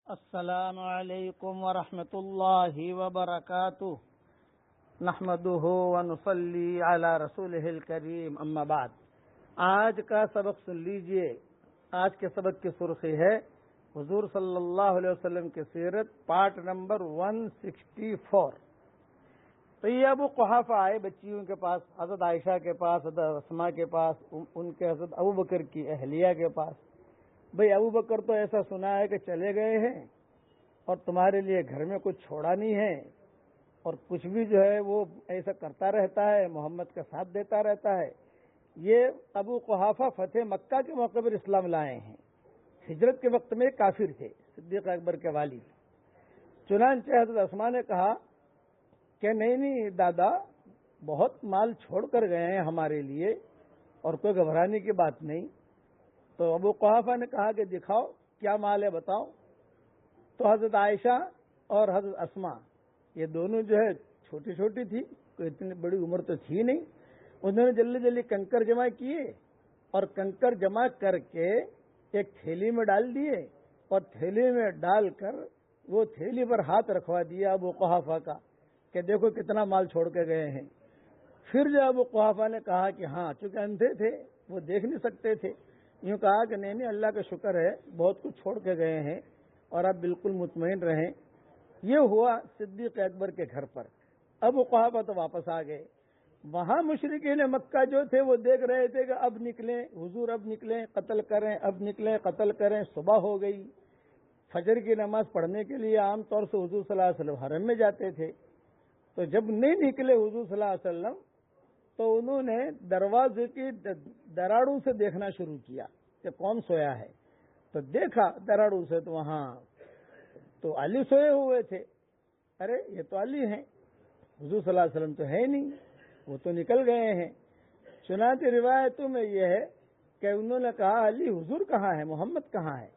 السلام علیکم ورحمۃ اللہ وبرکاتہ نحمدہ ونصلی علی رسولہ الکریم اما بعد۔ آج کا سبق سن لیجئے۔ آج کے سبق کی سرخی ہے حضور صلی اللہ علیہ وسلم کی سیرت پارٹ نمبر 164۔ تو یہ ابو قحافہ آئے بچیوں کے پاس، حضرت عائشہ کے پاس، حضرت اسماء کے پاس، ان کے حضرت ابو بکر کی اہلیہ کے پاس۔ بھئی ابو بکر تو ایسا سنا ہے کہ چلے گئے ہیں اور تمہارے لیے گھر میں کچھ چھوڑا نہیں ہے، اور کچھ بھی جو ہے وہ ایسا کرتا رہتا ہے، محمد کا ساتھ دیتا رہتا ہے۔ یہ ابو قحافہ فتح مکہ کے موقع پر اسلام لائے ہیں، ہجرت کے وقت میں کافر تھے، صدیق اکبر کے والد۔ چنانچہ حضرت اسماء نے کہا کہ نہیں دادا، بہت مال چھوڑ کر گئے ہیں ہمارے لیے اور کوئی گھبرانے کی بات نہیں۔ تو ابو قحافہ نے کہا کہ دکھاؤ کیا مال ہے، بتاؤ۔ تو حضرت عائشہ اور حضرت اسماء یہ دونوں جو ہے چھوٹی چھوٹی تھی، کوئی اتنی بڑی عمر تو تھی نہیں۔ انہوں نے جلدی جلدی کنکر جمع کیے اور کنکر جمع کر کے ایک تھیلی میں ڈال دیے، اور تھیلی میں ڈال کر وہ تھیلی پر ہاتھ رکھوا دیا ابو قحافہ کا کہ دیکھو کتنا مال چھوڑ کے گئے ہیں۔ پھر جو ابو قحافہ نے کہا کہ ہاں، چونکہ اندھے تھے وہ دیکھ نہیں سکتے تھے، یوں کہا کہ نہیں اللہ کا شکر ہے بہت کچھ چھوڑ کے گئے ہیں اور آپ بالکل مطمئن رہیں۔ یہ ہوا صدیق اکبر کے گھر پر۔ ابو قحافہ تو واپس آ گئے۔ وہاں مشرکین مکہ جو تھے وہ دیکھ رہے تھے کہ اب نکلیں حضور، اب نکلیں قتل کریں، اب نکلیں قتل کریں۔ صبح ہو گئی، فجر کی نماز پڑھنے کے لیے عام طور سے حضور صلی اللہ علیہ وسلم حرم میں جاتے تھے۔ تو جب نہیں نکلے حضور صلی اللہ علیہ وسلم تو انہوں نے دروازے کی دراڑوں سے دیکھنا شروع کیا کہ کون سویا ہے۔ تو دیکھا دراڑوں سے تو وہاں تو علی سوئے ہوئے تھے۔ ارے یہ تو علی ہیں، حضور صلی اللہ علیہ وسلم تو ہے نہیں، وہ تو نکل گئے ہیں۔ چنانچہ روایتوں میں یہ ہے کہ انہوں نے کہا علی حضور کہاں ہے، محمد کہاں ہے؟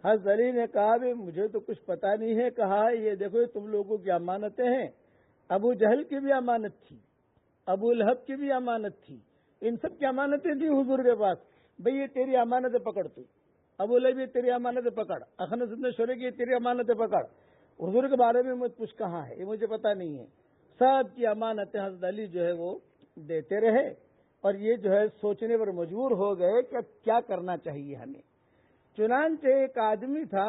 حضرت علی نے کہا بھی مجھے تو کچھ پتا نہیں ہے کہا ہے، یہ دیکھو تم لوگوں کی امانتیں ہیں۔ ابو جہل کی بھی امانت تھی، ابو لہب کی بھی امانت تھی، ان سب کی امانتیں تھی حضور کے پاس۔ بھئی یہ تیری امانتیں پکڑ، تو ابو لہب یہ تیری امانتیں پکڑ، اخنس بن شریک یہ تیری امانتیں پکڑ، حضور کے بارے میں مجھ پوچھ کہاں ہے، یہ مجھے پتا نہیں ہے۔ سب کی امانتیں حضرت علی جو ہے وہ دیتے رہے، اور یہ جو ہے سوچنے پر مجبور ہو گئے کہ کیا کرنا چاہیے ہمیں۔ چنانچہ ایک آدمی تھا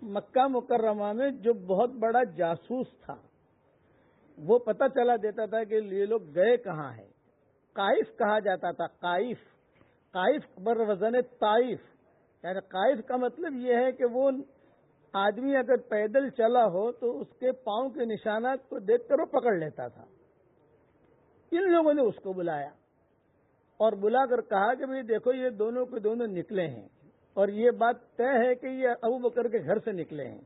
مکہ مکرمہ میں جو بہت بڑا جاسوس تھا، وہ پتہ چلا دیتا تھا کہ یہ لوگ گئے کہاں ہیں۔ قائف کہا جاتا تھا، قائف، قائف بر وزن طائف، یعنی قائف کا مطلب یہ ہے کہ وہ آدمی اگر پیدل چلا ہو تو اس کے پاؤں کے نشانات کو دیکھ کر وہ پکڑ لیتا تھا۔ ان لوگوں نے اس کو بلایا اور بلا کر کہا کہ بھئی دیکھو یہ دونوں کے دونوں نکلے ہیں اور یہ بات طے ہے کہ یہ ابو بکر کے گھر سے نکلے ہیں۔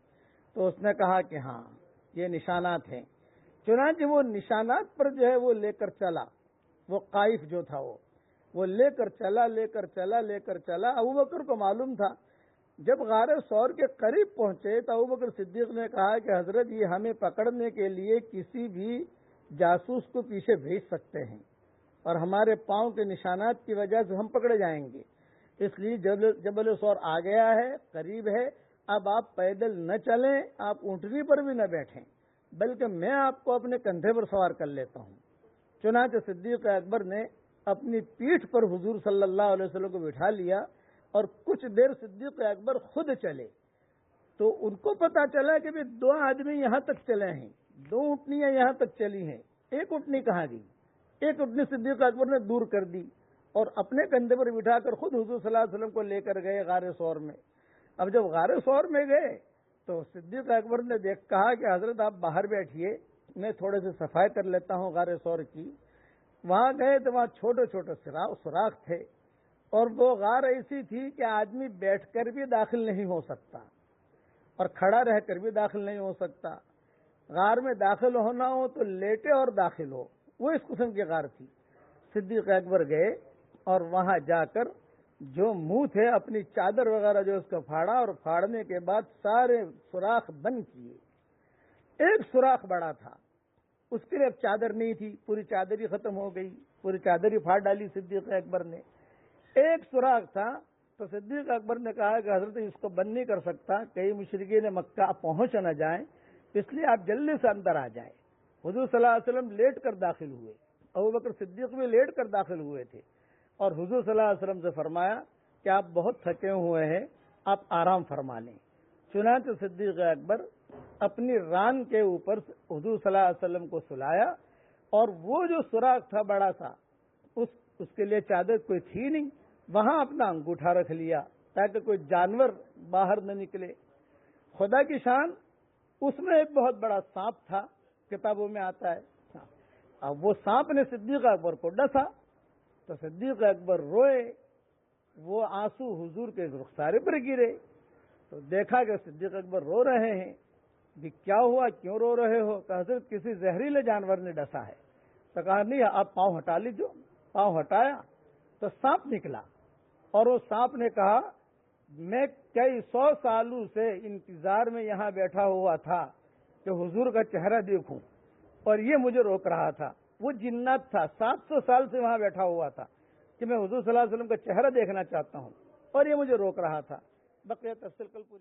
تو اس نے کہا کہ ہاں یہ نشانات ہیں۔ چنانچہ وہ نشانات پر جو ہے وہ لے کر چلا، وہ قائف جو تھا وہ لے کر چلا۔ ابو بکر کو معلوم تھا۔ جب غار ثور کے قریب پہنچے تو ابو بکر صدیق نے کہا کہ حضرت یہ ہمیں پکڑنے کے لیے کسی بھی جاسوس کو پیچھے بھیج سکتے ہیں اور ہمارے پاؤں کے نشانات کی وجہ سے ہم پکڑے جائیں گے، اس لیے جبل ثور آ گیا ہے، قریب ہے، اب آپ پیدل نہ چلیں، آپ اونٹنی پر بھی نہ بیٹھیں، بلکہ میں آپ کو اپنے کندھے پر سوار کر لیتا ہوں۔ چنانچہ صدیق اکبر نے اپنی پیٹھ پر حضور صلی اللہ علیہ وسلم کو بٹھا لیا اور کچھ دیر صدیق اکبر خود چلے۔ تو ان کو پتا چلا کہ بھی دو آدمی یہاں تک چلے ہیں، دو اونٹنیاں یہاں تک چلی ہیں، ایک اونٹنی کہاں گئی؟ ایک اونٹنی صدیق اکبر نے دور کر دی اور اپنے کندھے پر بٹھا کر خود حضور صلی اللہ علیہ وسلم کو لے کر گئے غار ثور میں۔ اب جب غار ثور میں گئے تو صدیق اکبر نے کہا کہ حضرت آپ باہر بیٹھیے، میں تھوڑے سے صفائی کر لیتا ہوں غار ثور کی۔ وہاں گئے تو وہاں چھوٹے چھوٹے سوراخ تھے، اور وہ غار ایسی تھی کہ آدمی بیٹھ کر بھی داخل نہیں ہو سکتا اور کھڑا رہ کر بھی داخل نہیں ہو سکتا۔ غار میں داخل ہونا ہو تو لیٹے اور داخل ہو، وہ اس قسم کی غار تھی۔ صدیق اکبر گئے اور وہاں جا کر جو منہ تھے اپنی چادر وغیرہ جو اس کو پھاڑا، اور پھاڑنے کے بعد سارے سوراخ بند کیے۔ ایک سوراخ بڑا تھا، اس کے لیے اب چادر نہیں تھی، پوری چادر ہی ختم ہو گئی، پوری چادر ہی پھاڑ ڈالی صدیق اکبر نے۔ ایک سوراخ تھا تو صدیق اکبر نے کہا کہ حضرت اس کو بند نہیں کر سکتا، کئی مشرکین مکہ پہنچ نہ جائیں، اس لیے آپ جلدی سے اندر آ جائیں۔ حضور صلی اللہ علیہ وسلم لیٹ کر داخل ہوئے، ابوبکر صدیق بھی لیٹ کر داخل ہوئے تھے، اور حضور صلی اللہ علیہ وسلم سے فرمایا کہ آپ بہت تھکے ہوئے ہیں، آپ آرام فرما لیں۔ چنانچہ صدیق اکبر اپنی ران کے اوپر حضور صلی اللہ علیہ وسلم کو سلایا، اور وہ جو سوراخ تھا بڑا سا، اس کے لیے چادر کوئی تھی نہیں، وہاں اپنا انگوٹھا رکھ لیا تاکہ کوئی جانور باہر نہ نکلے۔ خدا کی شان، اس میں ایک بہت بڑا سانپ تھا، کتابوں میں آتا ہے۔ اب وہ سانپ نے صدیق اکبر کو ڈسا تو صدیق اکبر روئے، وہ آنسو حضور کے رخسارے پر گرے، تو دیکھا کہ صدیق اکبر رو رہے ہیں، بھی کیا ہوا، کیوں رو رہے ہو؟ کہ حضرت کسی زہریلے جانور نے ڈسا ہے۔ تو کہا نہیں، آپ پاؤں ہٹا لیجیے۔ پاؤں ہٹایا تو سانپ نکلا، اور وہ سانپ نے کہا میں کئی 100 سالوں سے انتظار میں یہاں بیٹھا ہوا تھا کہ حضور کا چہرہ دیکھوں، اور یہ مجھے روک رہا تھا۔ وہ جنات تھا، 700 سال سے وہاں بیٹھا ہوا تھا کہ میں حضور صلی اللہ علیہ وسلم کا چہرہ دیکھنا چاہتا ہوں، اور یہ مجھے روک رہا تھا۔ بقیہ تفصیل کل پوری